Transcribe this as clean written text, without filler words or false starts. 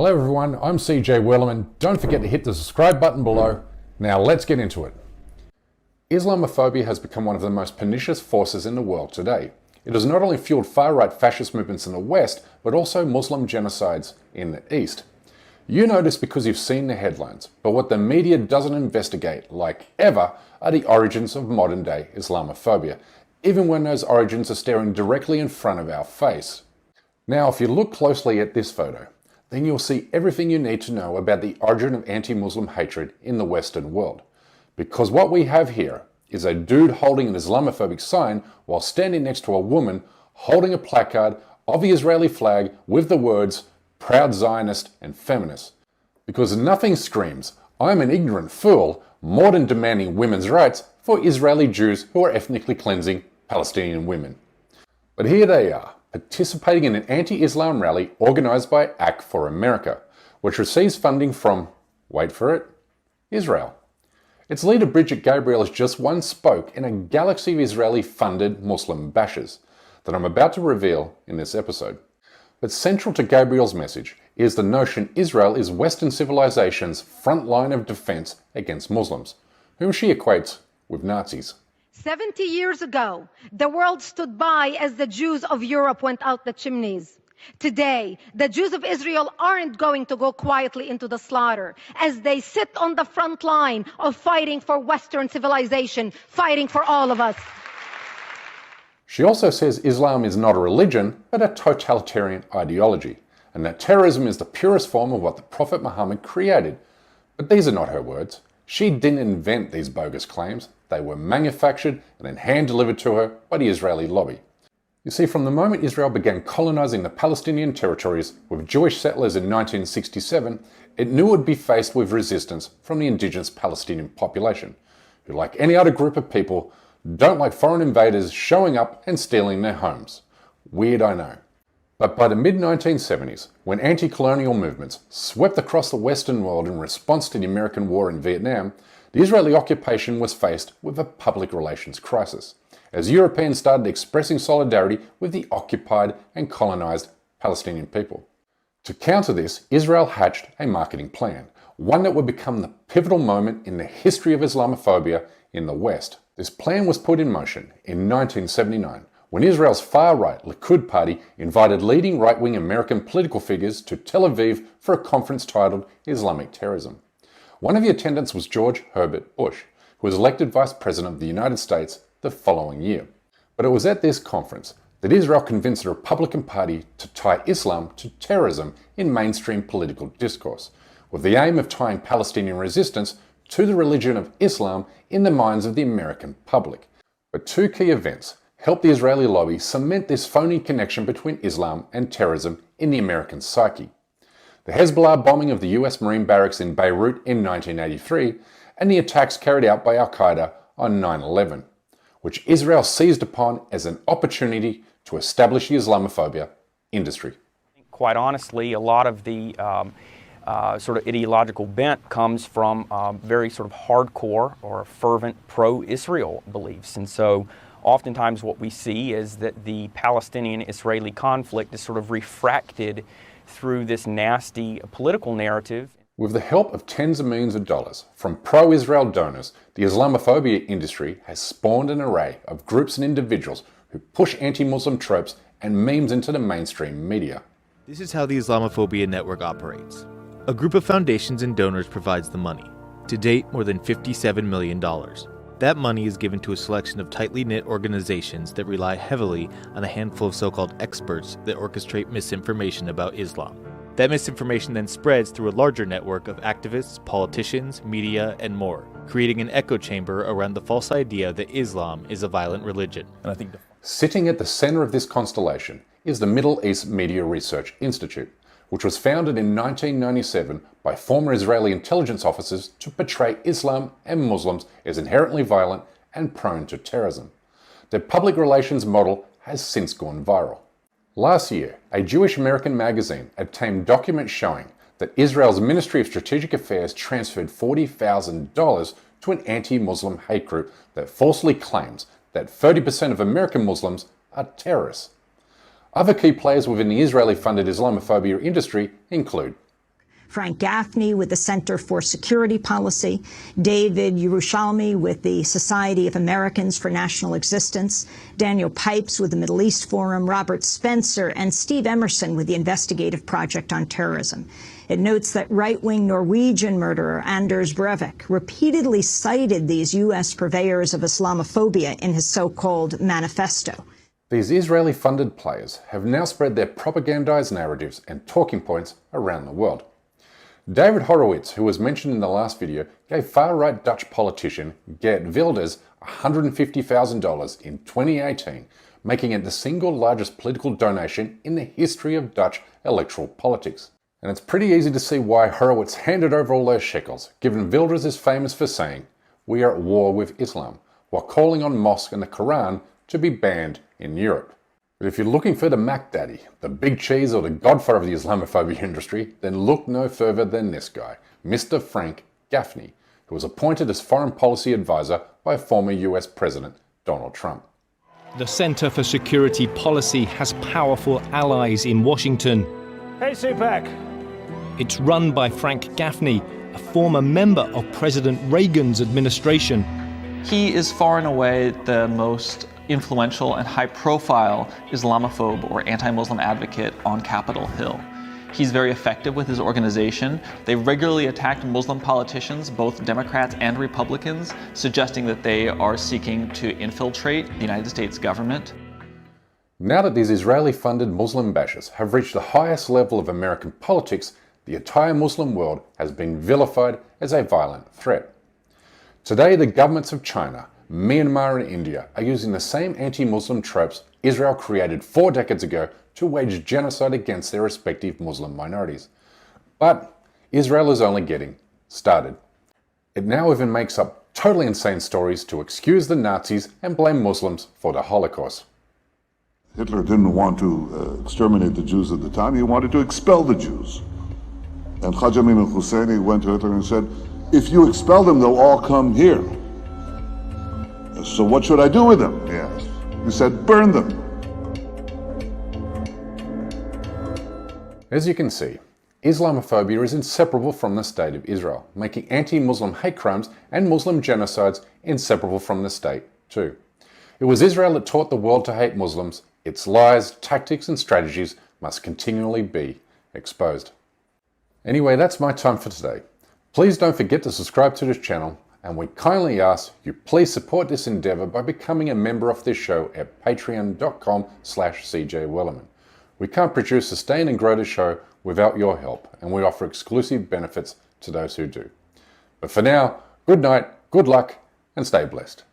Hello everyone, I'm CJ Wellerman. Don't forget to hit the subscribe button below. Now let's get into it. Islamophobia has become one of the most pernicious forces in the world today. It has not only fueled far-right fascist movements in the West, but also Muslim genocides in the East. You know this because you've seen the headlines, but what the media doesn't investigate, like ever, are the origins of modern-day Islamophobia, even when those origins are staring directly in front of our face. Now, if you look closely at this photo, then you'll see everything you need to know about the origin of anti-Muslim hatred in the Western world. Because what we have here is a dude holding an Islamophobic sign while standing next to a woman holding a placard of the Israeli flag with the words, "Proud Zionist and Feminist." Because nothing screams, "I'm an ignorant fool," more than demanding women's rights for Israeli Jews who are ethnically cleansing Palestinian women. But here they are, participating in an anti-Islam rally organised by ACT for America, which receives funding from, wait for it, Israel. Its leader Brigitte Gabriel is just one spoke in a galaxy of Israeli-funded Muslim bashers that I'm about to reveal in this episode. But central to Gabriel's message is the notion Israel is Western civilization's front line of defense against Muslims, whom she equates with Nazis. 70 years ago, the world stood by as the Jews of Europe went out the chimneys. Today, the Jews of Israel aren't going to go quietly into the slaughter as they sit on the front line of fighting for Western civilization, fighting for all of us. She also says Islam is not a religion, but a totalitarian ideology, and that terrorism is the purest form of what the Prophet Muhammad created. But these are not her words. She didn't invent these bogus claims. They were manufactured and then hand-delivered to her by the Israeli lobby. You see, from the moment Israel began colonizing the Palestinian territories with Jewish settlers in 1967, it knew it would be faced with resistance from the indigenous Palestinian population, who, like any other group of people, don't like foreign invaders showing up and stealing their homes. Weird, I know. But by the mid-1970s, when anti-colonial movements swept across the Western world in response to the American war in Vietnam, the Israeli occupation was faced with a public relations crisis, as Europeans started expressing solidarity with the occupied and colonized Palestinian people. To counter this, Israel hatched a marketing plan, one that would become the pivotal moment in the history of Islamophobia in the West. This plan was put in motion in 1979, when Israel's far-right Likud party invited leading right-wing American political figures to Tel Aviv for a conference titled Islamic Terrorism. One of the attendants was George Herbert Bush, who was elected Vice President of the United States the following year. But it was at this conference that Israel convinced the Republican Party to tie Islam to terrorism in mainstream political discourse, with the aim of tying Palestinian resistance to the religion of Islam in the minds of the American public. But two key events helped the Israeli lobby cement this phony connection between Islam and terrorism in the American psyche: the Hezbollah bombing of the US Marine barracks in Beirut in 1983, and the attacks carried out by Al-Qaeda on 9/11, which Israel seized upon as an opportunity to establish the Islamophobia industry. Quite honestly, a lot of the sort of ideological bent comes from very sort of hardcore or fervent pro-Israel beliefs. And so oftentimes what we see is that the Palestinian-Israeli conflict is sort of refracted through this nasty political narrative. With the help of tens of millions of dollars from pro-Israel donors, the Islamophobia industry has spawned an array of groups and individuals who push anti-Muslim tropes and memes into the mainstream media. This is how the Islamophobia Network operates. A group of foundations and donors provides the money. To date, more than $57 million. That money is given to a selection of tightly knit organizations that rely heavily on a handful of so-called experts that orchestrate misinformation about Islam. That misinformation then spreads through a larger network of activists, politicians, media, and more, creating an echo chamber around the false idea that Islam is a violent religion. And I think sitting at the center of this constellation is the Middle East Media Research Institute, which was founded in 1997 by former Israeli intelligence officers to portray Islam and Muslims as inherently violent and prone to terrorism. Their public relations model has since gone viral. Last year, a Jewish American magazine obtained documents showing that Israel's Ministry of Strategic Affairs transferred $40,000 to an anti-Muslim hate group that falsely claims that 30% of American Muslims are terrorists. Other key players within the Israeli-funded Islamophobia industry include Frank Gaffney with the Center for Security Policy, David Yerushalmi with the Society of Americans for National Existence, Daniel Pipes with the Middle East Forum, Robert Spencer, and Steve Emerson with the Investigative Project on Terrorism. It notes that right-wing Norwegian murderer Anders Breivik repeatedly cited these U.S. purveyors of Islamophobia in his so-called manifesto. These Israeli-funded players have now spread their propagandized narratives and talking points around the world. David Horowitz, who was mentioned in the last video, gave far-right Dutch politician Geert Wilders $150,000 in 2018, making it the single largest political donation in the history of Dutch electoral politics. And it's pretty easy to see why Horowitz handed over all those shekels, given Wilders is famous for saying, "We are at war with Islam," while calling on mosque and the Quran to be banned in Europe. But if you're looking for the Mac Daddy, the big cheese or the godfather of the Islamophobia industry, then look no further than this guy, Mr. Frank Gaffney, who was appointed as foreign policy advisor by former US President Donald Trump. The Center for Security Policy has powerful allies in Washington. Hey, CPAC. It's run by Frank Gaffney, a former member of President Reagan's administration. He is far and away the most influential and high-profile Islamophobe or anti-Muslim advocate on Capitol Hill. He's very effective with his organization. They regularly attack Muslim politicians, both Democrats and Republicans, suggesting that they are seeking to infiltrate the United States government. Now that these Israeli-funded Muslim bashers have reached the highest level of American politics, the entire Muslim world has been vilified as a violent threat. Today, the governments of China, Myanmar and India are using the same anti-Muslim tropes Israel created 4 decades ago to wage genocide against their respective Muslim minorities. But Israel is only getting started. It now even makes up totally insane stories to excuse the Nazis and blame Muslims for the Holocaust. Hitler didn't want to exterminate the Jews at the time, he wanted to expel the Jews. And Haj Amin al-Husseini went to Hitler and said, "If you expel them, they'll all come here. So what should I do with them?" he asked. He said, "Burn them." As you can see, Islamophobia is inseparable from the state of Israel, making anti-Muslim hate crimes and Muslim genocides inseparable from the state too. It was Israel that taught the world to hate Muslims. Its lies, tactics and strategies must continually be exposed. Anyway, that's my time for today. Please don't forget to subscribe to this channel, and we kindly ask you please support this endeavor by becoming a member of this show at patreon.com/CJWellerman. We can't produce, sustain and grow the show without your help, and we offer exclusive benefits to those who do. But for now, good night, good luck, and stay blessed.